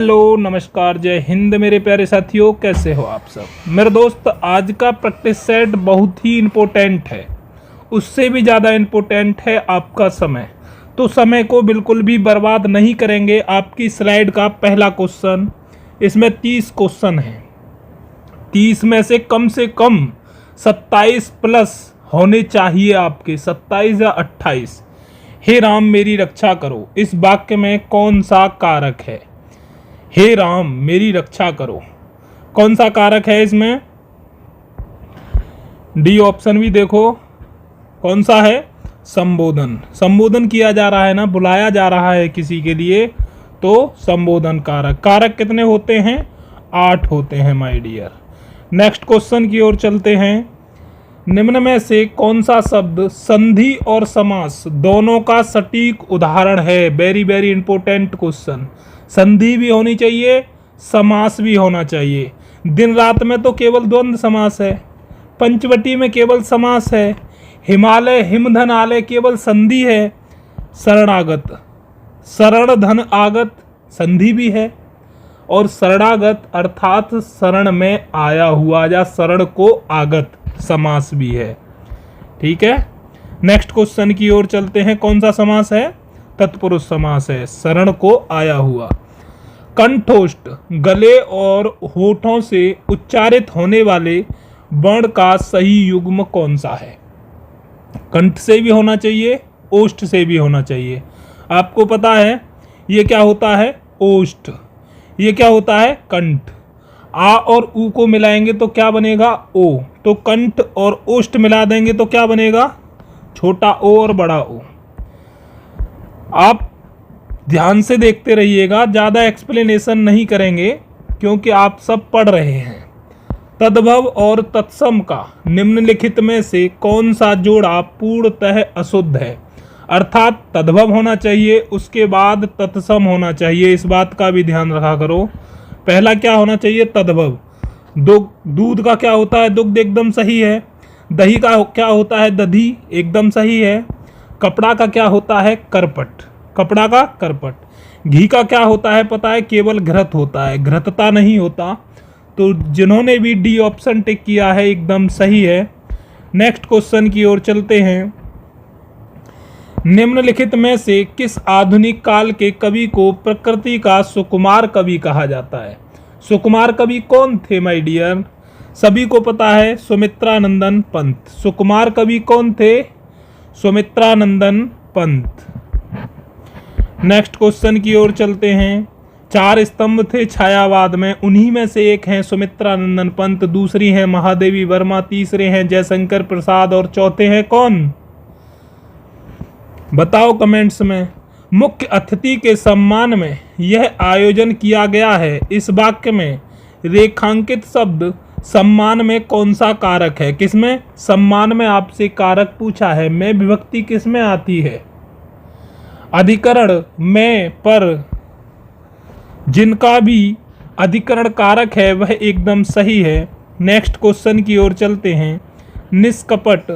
Hello नमस्कार, जय हिंद मेरे प्यारे साथियों। कैसे हो आप सब मेरे दोस्त। आज का प्रैक्टिस सेट बहुत ही इम्पोर्टेंट है, उससे भी ज़्यादा इम्पोर्टेंट है आपका समय। तो समय को बिल्कुल भी बर्बाद नहीं करेंगे। आपकी स्लाइड का पहला क्वेश्चन, इसमें 30 क्वेश्चन हैं। 30 में से कम 27 प्लस होने चाहिए आपके, 27 या 28। हे राम मेरी रक्षा करो, इस वाक्य में कौन सा कारक है? हे राम मेरी रक्षा करो, कौन सा कारक है इसमें? डी ऑप्शन भी देखो, कौन सा है? संबोधन। संबोधन किया जा रहा है ना, बुलाया जा रहा है किसी के लिए, तो संबोधन कारक। कारक कितने होते हैं? 8 होते हैं माय डियर। नेक्स्ट क्वेश्चन की ओर चलते हैं। निम्न में से कौन सा शब्द संधि और समास दोनों का सटीक उदाहरण है? Very very important question. संधि भी होनी चाहिए, समास भी होना चाहिए। दिन रात में तो केवल द्वंद्व समास है, पंचवटी में केवल समास है, हिमालय हिमधन आलय केवल संधि है, शरणागत शरण धन आगत संधि भी है, और शरणागत अर्थात शरण में आया हुआ या शरण को आगत समास भी है। ठीक है, नेक्स्ट क्वेश्चन की ओर चलते हैं। कौन सा समास है? तत्पुरुष समास है, शरण को आया हुआ। कंठोष्ठ गले और होठों से उच्चारित होने वाले वर्ण का सही युग्म कौन सा है? कंठ से भी होना चाहिए, ओष्ठ से भी होना चाहिए। आपको पता है ये क्या होता है? ओष्ठ। ये क्या होता है? कंठ। आ और ऊ को मिलाएंगे तो क्या बनेगा? ओ। तो कंठ और ओष्ठ मिला देंगे तो क्या बनेगा? छोटा ओ और बड़ा ओ। आप ध्यान से देखते रहिएगा, ज़्यादा एक्सप्लेनेशन नहीं करेंगे क्योंकि आप सब पढ़ रहे हैं। तद्भव और तत्सम का निम्नलिखित में से कौन सा जोड़ा पूर्णतः अशुद्ध है? अर्थात तद्भव होना चाहिए, उसके बाद तत्सम होना चाहिए। इस बात का भी ध्यान रखा करो। पहला क्या होना चाहिए? तद्भव। दूध का क्या होता है? दुग्ध, एकदम सही है। दही का क्या होता है? दधी, एकदम सही है। कपड़ा का क्या होता है? करपट, कपड़ा का करपट। घी का क्या होता है? पता है, केवल घृत होता है, घृतता नहीं होता। तो जिन्होंने भी डी ऑप्शन टिक किया है एकदम सही है। नेक्स्ट क्वेश्चन की ओर चलते हैं। निम्नलिखित में से किस आधुनिक काल के कवि को प्रकृति का सुकुमार कवि कहा जाता है? सुकुमार कवि कौन थे माय डियर? सभी को पता है, सुमित्रानंदन पंत। सुकुमार कवि कौन थे? सुमित्रानंदन पंत। नेक्स्ट क्वेश्चन की ओर चलते हैं। 4 स्तंभ थे छायावाद में, उन्हीं में से एक हैं सुमित्रानंदन पंत, दूसरी हैं महादेवी वर्मा, तीसरे हैं जयशंकर प्रसाद, और चौथे हैं कौन? बताओ कमेंट्स में। मुख्य अतिथि के सम्मान में यह आयोजन किया गया है। इस वाक्य में रेखांकित शब्द सम्मान में कौन सा कारक है? किसमें? सम्मान में आपसे कारक पूछा है। में विभक्ति किसमें आती है? अधिकरण में, पर जिनका भी अधिकरण कारक है वह एकदम सही है। नेक्स्ट क्वेश्चन की ओर चलते हैं। निष्कपट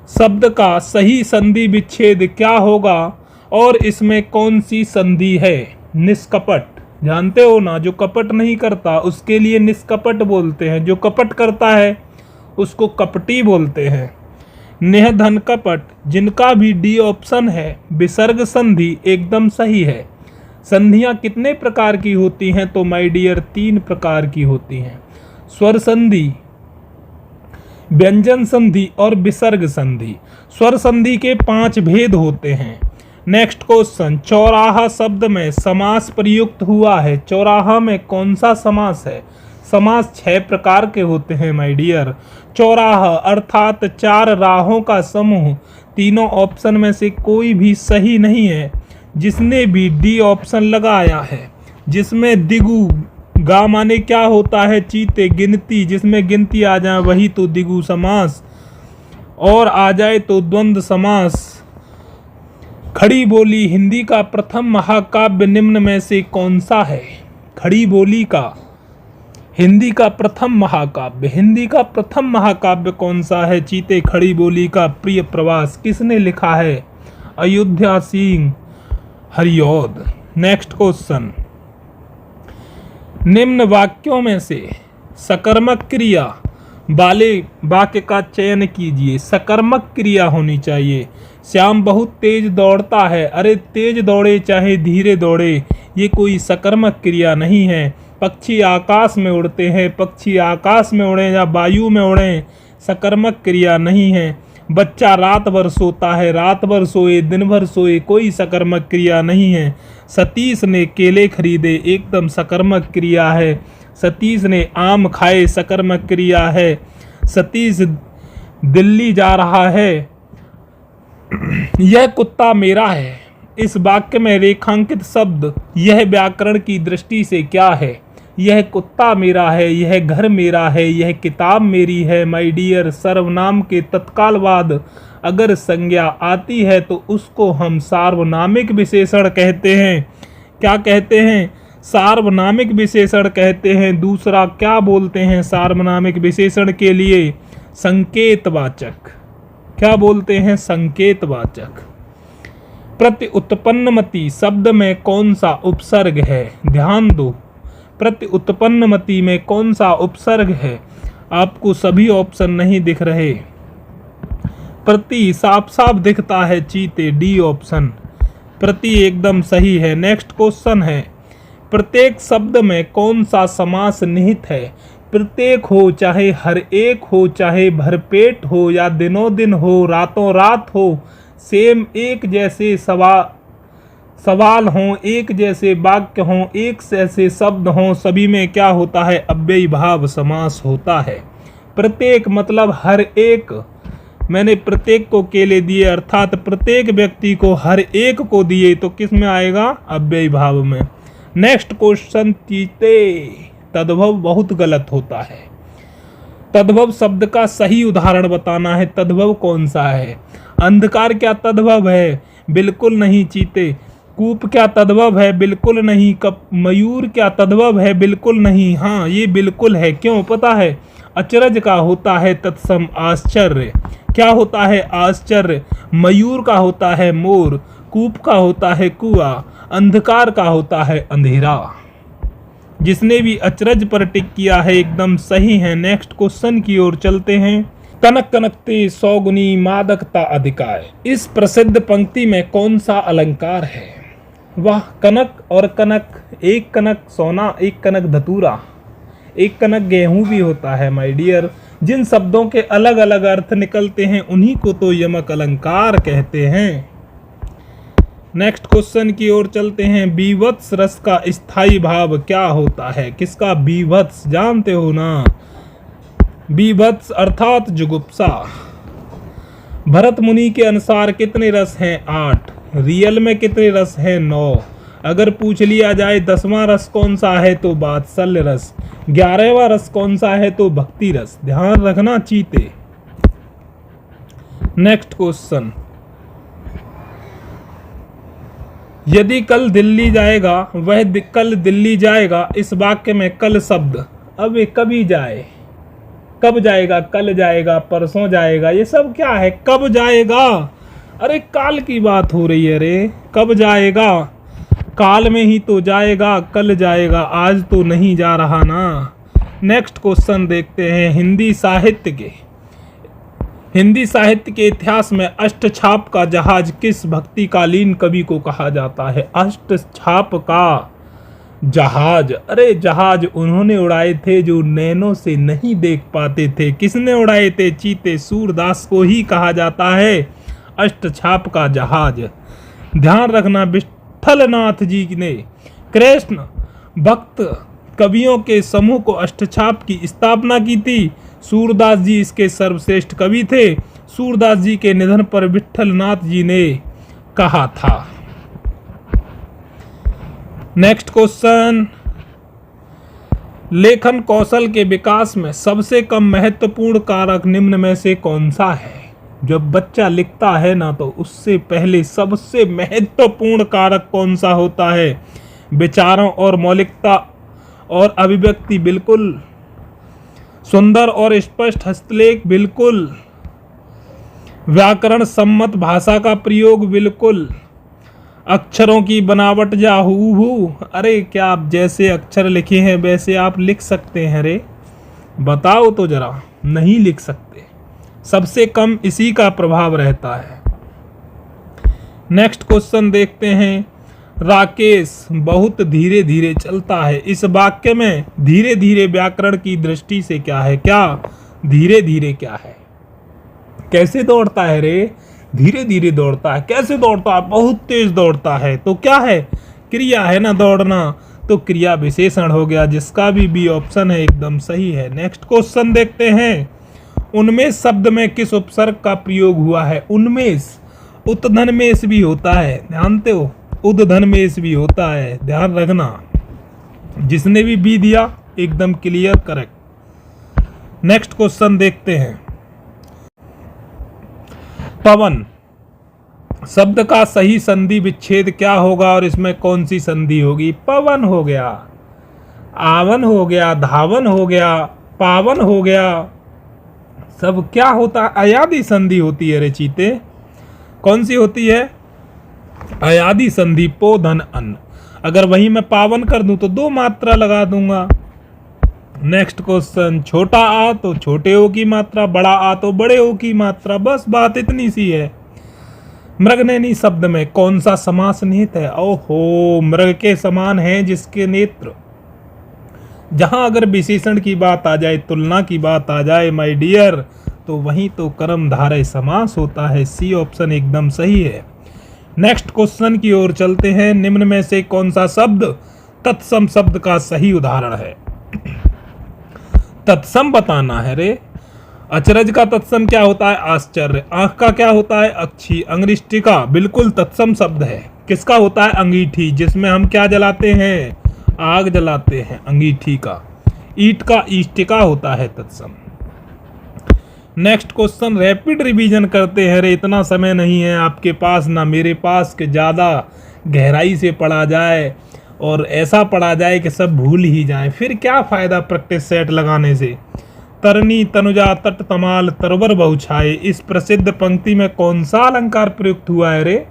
शब्द का सही संधि विच्छेद क्या होगा और इसमें कौन सी संधि है? निष्कपट जानते हो ना, जो कपट नहीं करता उसके लिए निष्कपट बोलते हैं, जो कपट करता है उसको कपटी बोलते हैं। निधन कपट, जिनका भी डी ऑप्शन है। विसर्ग संधि एकदम सही है। संधियां कितने प्रकार की होती हैं? तो माय डियर 3 प्रकार की होती हैं। स्वर संधि, व्यंजन संधि और विसर्ग संधि। स्वर संधि के 5 भेद होते हैं। Next question. चौराहा शब्द में समास प्रयुक्त हुआ है, चौराहा में कौन सा समास है? समास 6 प्रकार के होते हैं माय डियर। चौराहा अर्थात 4 राहों का समूह। तीनों ऑप्शन में से कोई भी सही नहीं है। जिसने भी डी ऑप्शन लगाया है, जिसमें दिगु गा माने क्या होता है? चीते, गिनती, जिसमें गिनती आ जाए वही तो दिगु समास, और आ जाए तो द्वंद्व समास। खड़ी बोली हिंदी का प्रथम महाकाव्य निम्न में से कौन सा है? खड़ी बोली का हिंदी का प्रथम महाकाव्य, हिंदी का प्रथम महाकाव्य कौन सा है? चीते खड़ी बोली का प्रिय प्रवास। किसने लिखा है? अयोध्या सिंह हरिऔध। Next question. निम्न वाक्यों में से सकर्मक क्रिया वाले वाक्य का चयन कीजिए। सकर्मक क्रिया होनी चाहिए। श्याम बहुत तेज दौड़ता है। अरे तेज दौड़े चाहे धीरे दौड़े, ये कोई सकर्मक क्रिया नहीं है। पक्षी आकाश में उड़ते हैं। पक्षी आकाश में उड़े या वायु में उड़े, सकर्मक क्रिया नहीं है। बच्चा रात भर सोता है। रात भर सोए, दिन भर सोए, कोई सकर्मक क्रिया नहीं है। सतीश ने केले खरीदे, एकदम सकर्मक क्रिया है। सतीश ने आम खाए, सकर्मक क्रिया है। सतीश दिल्ली जा रहा है। यह कुत्ता मेरा है। इस वाक्य में रेखांकित शब्द यह व्याकरण की दृष्टि से क्या है? यह कुत्ता मेरा है, यह घर मेरा है, यह किताब मेरी है। माय डियर, सर्वनाम के तत्काल बाद अगर संज्ञा आती है तो उसको हम सार्वनामिक विशेषण कहते हैं। क्या कहते हैं? सार्वनामिक विशेषण कहते हैं। दूसरा क्या बोलते हैं सार्वनामिक विशेषण के लिए? संकेतवाचक। क्या बोलते हैं? संकेतवाचक। प्रति उत्पन्नमति शब्द में कौन सा उपसर्ग है? ध्यान दो, प्रति उत्पन्नमति में कौन सा उपसर्ग है? आपको सभी ऑप्शन नहीं दिख रहे। प्रति साफ साफ दिखता है चीते, डी ऑप्शन। प्रति एकदम सही है। नेक्स्ट क्वेश्चन है, प्रत्येक शब्द में कौन सा समास निहित है? प्रत्येक हो चाहे हर एक हो, चाहे भरपेट हो या दिनों दिन हो, रातों रात हो, सेम एक जैसे सवाल हों, एक जैसे वाक्य हों, एक जैसे शब्द हों, सभी में क्या होता है? अव्ययी भाव समास होता है। प्रत्येक मतलब हर एक। मैंने प्रत्येक को केले दिए, अर्थात प्रत्येक व्यक्ति को, हर एक को दिए, तो किस में आएगा? अव्ययी भाव में। नेक्स्ट क्वेश्चन, चीते तद्भव बहुत गलत होता है। तद्भव शब्द का सही उदाहरण बताना है। तद्भव कौन सा है? अंधकार क्या तद्भव है? बिल्कुल नहीं चीते। कूप क्या तद्भव है? बिल्कुल नहीं। मयूर क्या तद्भव है? बिल्कुल नहीं। हाँ, ये बिल्कुल है। क्यों पता है? अचरज का होता है तत्सम आश्चर्य। क्या होता है? आश्चर्य। मयूर का होता है मोर, कूप का होता है कुआं, अंधकार का होता है अंधेरा। जिसने भी अचरज पर टिक किया है एकदम सही है। नेक्स्ट क्वेश्चन की ओर चलते हैं। कनक कनकते 100 गुनी मादकता अधिकाय, इस प्रसिद्ध पंक्ति में कौन सा अलंकार है? वह कनक और कनक, एक कनक सोना, एक कनक धतूरा, एक कनक गेहूं भी होता है। माय डियर, जिन शब्दों के अलग अलग अर्थ निकलते हैं उन्हीं को तो यमक अलंकार कहते हैं। नेक्स्ट क्वेश्चन की ओर चलते हैं। बीभत्स रस का स्थायी भाव क्या होता है? किसका? बीभत्स, जानते हो ना? बीभत्स अर्थात जुगुप्सा। भरत मुनि के अनुसार कितने रस हैं? 8। रियल में कितने रस हैं? 9। अगर पूछ लिया जाए 10वां रस कौन सा है तो वात्सल्य रस। 11वां रस कौन सा है तो भक्ति रस। ध्यान रखना चीते। नेक्स्ट क्वेश्चन, यदि कल दिल्ली जाएगा, वह कल दिल्ली जाएगा, इस वाक्य में कल शब्द, अब ये कभी जाए, कब जाएगा? कल जाएगा, परसों जाएगा, ये सब क्या है? कब जाएगा? अरे काल की बात हो रही है। अरे कब जाएगा? काल में ही तो जाएगा, कल जाएगा, आज तो नहीं जा रहा ना। नेक्स्ट क्वेश्चन देखते हैं। हिंदी साहित्य के इतिहास में अष्टछाप का जहाज किस भक्तिकालीन कवि को कहा जाता है? अष्टछाप का जहाज, अरे जहाज उन्होंने उड़ाए थे जो नैनों से नहीं देख पाते थे। किसने उड़ाए थे? चीते। सूरदास को ही कहा जाता है अष्टछाप का जहाज। ध्यान रखना, विठलनाथ जी ने कृष्ण भक्त कवियों के समूह को अष्टछाप की स्थापना की थी। सूरदास जी इसके सर्वश्रेष्ठ कवि थे। सूरदास जी के निधन पर विठलनाथ जी ने कहा था। नेक्स्ट क्वेश्चन, लेखन कौशल के विकास में सबसे कम महत्वपूर्ण कारक निम्न में से कौन सा है? जब बच्चा लिखता है ना तो उससे पहले सबसे महत्वपूर्ण कारक कौन सा होता है? विचारों और मौलिकता और अभिव्यक्ति, बिल्कुल। सुंदर और स्पष्ट हस्तलेख, बिल्कुल। व्याकरण सम्मत भाषा का प्रयोग, बिल्कुल। अक्षरों की बनावट जा हूबहू। अरे क्या आप जैसे अक्षर लिखे हैं वैसे आप लिख सकते हैं रे? बताओ तो जरा। नहीं लिख सकते। सबसे कम इसी का प्रभाव रहता है। नेक्स्ट क्वेश्चन देखते हैं। राकेश बहुत धीरे धीरे चलता है। इस वाक्य में धीरे धीरे व्याकरण की दृष्टि से क्या है? क्या धीरे धीरे क्या है? कैसे दौड़ता है रे? धीरे धीरे दौड़ता है। कैसे दौड़ता है? बहुत तेज दौड़ता है। तो क्या है? क्रिया है ना दौड़ना, तो क्रिया विशेषण हो गया, जिसका भी बी ऑप्शन है एकदम सही है। नेक्स्ट क्वेश्चन देखते हैं। उन्मेष शब्द में किस उपसर्ग का प्रयोग हुआ है? उन्मेष उत्धन्मेष भी होता है, जानते हो? उद्धन्मेष भी होता है, ध्यान रखना। जिसने भी बी दिया एकदम क्लियर करेक्ट। नेक्स्ट क्वेश्चन देखते हैं। पवन शब्द का सही संधि विच्छेद क्या होगा और इसमें कौन सी संधि होगी? पवन हो गया, आवन हो गया, धावन हो गया, पावन हो गया। सब क्या होता है? अयादि संधि होती है रे चीते। कौन सी होती है? अयादि संधि। पो धन अन। अगर वही मैं पावन कर दूं तो 2 मात्रा लगा दूंगा। Next question. छोटा आ तो छोटे ओ की मात्रा, बड़ा आ तो बड़े ओ की मात्रा। बस बात इतनी सी है। मृगनयनी शब्द में कौन सा समास निहित है? ओहो, मृग के समान है जिसके नेत्र। जहां अगर विशेषण की बात आ जाए, तुलना की बात आ जाए माय डियर, तो वहीं तो कर्मधारय समास होता है। सी ऑप्शन एकदम सही है। नेक्स्ट क्वेश्चन की ओर चलते हैं। निम्न में से कौन सा शब्द तत्सम शब्द का सही उदाहरण है? तत्सम बताना है रे। अचरज का तत्सम क्या होता है? आश्चर्य। आंख का क्या होता है? अक्षी। अंगुष्ठिका बिल्कुल तत्सम शब्द है। किसका होता है? अंगीठी, जिसमें हम क्या जलाते हैं? आग जलाते हैं, अंगीठी का। ईट का ईष्टिका होता है तत्सम। Next question. रैपिड रिवीजन करते हैं रे। इतना समय नहीं है आपके पास ना मेरे पास कि ज़्यादा गहराई से पढ़ा जाए और ऐसा पढ़ा जाए कि सब भूल ही जाए। फिर क्या फ़ायदा प्रैक्टिस सेट लगाने से? तरनी तनुजा तट तमाल तरवर बहुछाए। इस प्रसिद्ध पंक्ति में कौन सा अलंकार प्रयुक्त हुआ है रे?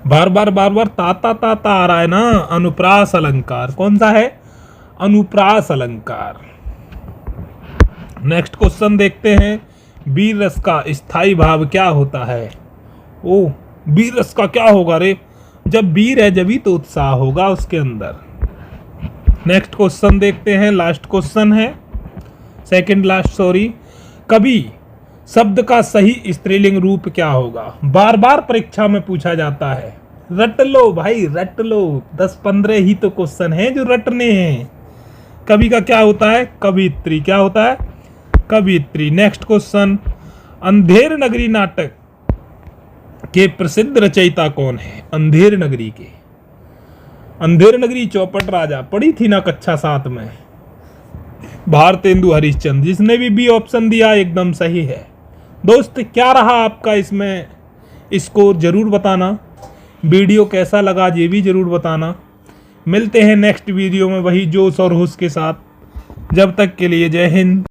बार बार ता आ रहा है ना। अनुप्रास अलंकार। कौन सा है? अनुप्रास अलंकार। नेक्स्ट क्वेश्चन देखते हैं। वीर रस का स्थायी भाव क्या होता है? ओ, वीर रस का क्या होगा रे? जब वीर है जब ही तो उत्साह होगा उसके अंदर। नेक्स्ट क्वेश्चन देखते हैं। लास्ट क्वेश्चन है, सेकंड लास्ट सॉरी। कवि शब्द का सही स्त्रीलिंग रूप क्या होगा? बार बार परीक्षा में पूछा जाता है। रट लो भाई, रट लो। 10-15 ही तो क्वेश्चन हैं जो रटने हैं। कवि का क्या होता है? कवित्री। क्या होता है? कवित्री। Next question. अंधेर नगरी नाटक के प्रसिद्ध रचयिता कौन है? अंधेर नगरी के। अंधेर नगरी चौपट राजा पढ़ी थी ना कक्षा 7 में। भारतेंदु हरिश्चंद्र। जिसने भी बी ऑप्शन दिया एकदम सही है। दोस्त क्या रहा आपका इसमें स्कोर जरूर बताना। वीडियो कैसा लगा ये भी जरूर बताना। मिलते हैं नेक्स्ट वीडियो में वही जोश और हुश के साथ। जब तक के लिए जय हिंद।